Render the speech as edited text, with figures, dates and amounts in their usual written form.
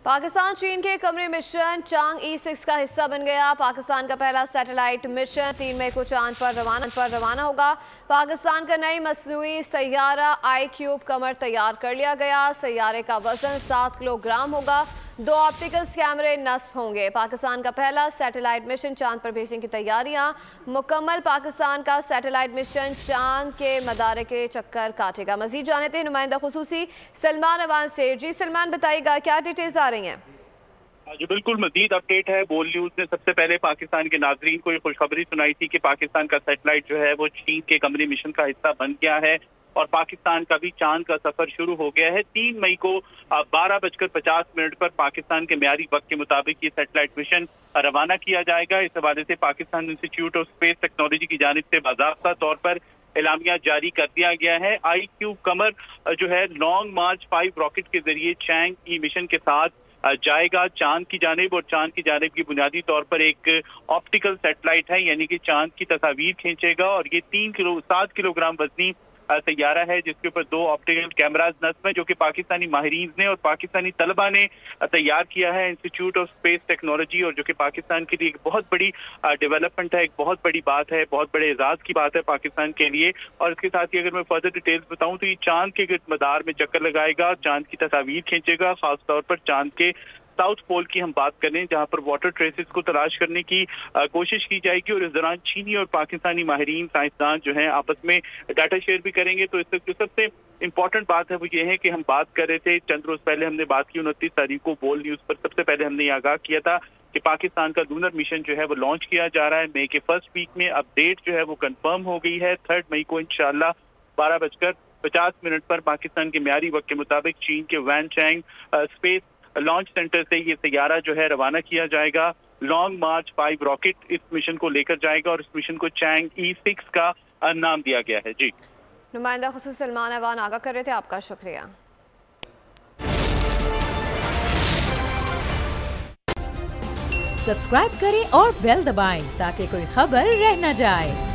पाकिस्तान चीन के कमरे मिशन चांग E6 का हिस्सा बन गया। पाकिस्तान का पहला सैटेलाइट मिशन 3 मई को चांद पर रवाना होगा। पाकिस्तान का नई मसनूई सैयारा iCube कमर तैयार कर लिया गया। सैयारे का वजन 7 किलोग्राम होगा। 2 ऑप्टिकल्स कैमरे नस्ब होंगे। पाकिस्तान का पहला सैटेलाइट मिशन चांद पर भेजने की तैयारियां मुकम्मल। पाकिस्तान का सैटेलाइट मिशन चांद के मदारे के चक्कर काटेगा। मजीद जानते हैं नुमाइंदा खुसूसी सलमान अवान से। जी सलमान, बताइएगा क्या डिटेल्स आ रही हैं? जो बिल्कुल मजीद अपडेट है, बोल न्यूज ने सबसे पहले पाकिस्तान के नाजरीन को ये खुशखबरी सुनाई थी कि पाकिस्तान का सैटेलाइट जो है वो चीन के कमरे मिशन का हिस्सा बन गया है और पाकिस्तान का भी चांद का सफर शुरू हो गया है। 3 मई को 12:50 पर पाकिस्तान के म्यारी वक्त के मुताबिक ये सैटेलाइट मिशन रवाना किया जाएगा। इस हवाले से Pakistan institute of space technology की जानिब से बाज़ाब्ता तौर पर एलामिया जारी कर दिया गया है। iCube कमर जो है लॉन्ग मार्च 5 रॉकेट के जरिए चैंग ई मिशन के साथ जाएगा चांद की जानिब, और चांद की जानिब की बुनियादी तौर पर एक ऑप्टिकल सैटेलाइट है, यानी कि चांद की तस्वीर खींचेगा। और ये 7 किलोग्राम वजनी तैयारा है जिसके ऊपर 2 ऑप्टिकल कैमराज नस्ब हैं, जो कि पाकिस्तानी माहिरीन ने और पाकिस्तानी तलबा ने तैयार किया है इंस्टीट्यूट ऑफ स्पेस टेक्नोलॉजी, और जो कि पाकिस्तान के लिए एक बहुत बड़ी डेवलपमेंट है, एक बहुत बड़ी बात है, बहुत बड़े एजाज की बात है पाकिस्तान के लिए। और इसके साथ ही अगर मैं फर्दर डिटेल्स बताऊं तो ये चांद के मदार में चक्कर लगाएगा, चांद की तस्वीर खींचेगा। खासतौर पर चांद के साउथ पोल की हम बात करें जहां पर वाटर ट्रेसेस को तलाश करने की कोशिश की जाएगी, और इस दौरान चीनी और पाकिस्तानी माहिरीन साइंसदान जो हैं आपस में डाटा शेयर भी करेंगे। तो इससे जो सबसे इम्पोर्टेंट बात है वो ये है कि हम बात कर रहे थे चंद रोज पहले, हमने बात की 29 तारीख को बोल न्यूज पर सबसे पहले हमने ये आगाह किया था कि पाकिस्तान का लूनर मिशन जो है वो लॉन्च किया जा रहा है मई के फर्स्ट वीक में। अब डेट जो है वो कंफर्म हो गई है 3 मई को इंशाल्लाह 12:50 पर पाकिस्तान के म्यारी वक्त के मुताबिक चीन के वैनचैंग स्पेस लॉन्च सेंटर से ये सैयारा जो है रवाना किया जाएगा। लॉन्ग मार्च 5 रॉकेट इस मिशन को लेकर जाएगा और इस मिशन को चैंग E6 का नाम दिया गया है। जी, नुमाइंदा खुसूस सलमान अवान आगाह कर रहे थे, आपका शुक्रिया। सब्सक्राइब करें और बेल दबाएं ताकि कोई खबर रह न जाए।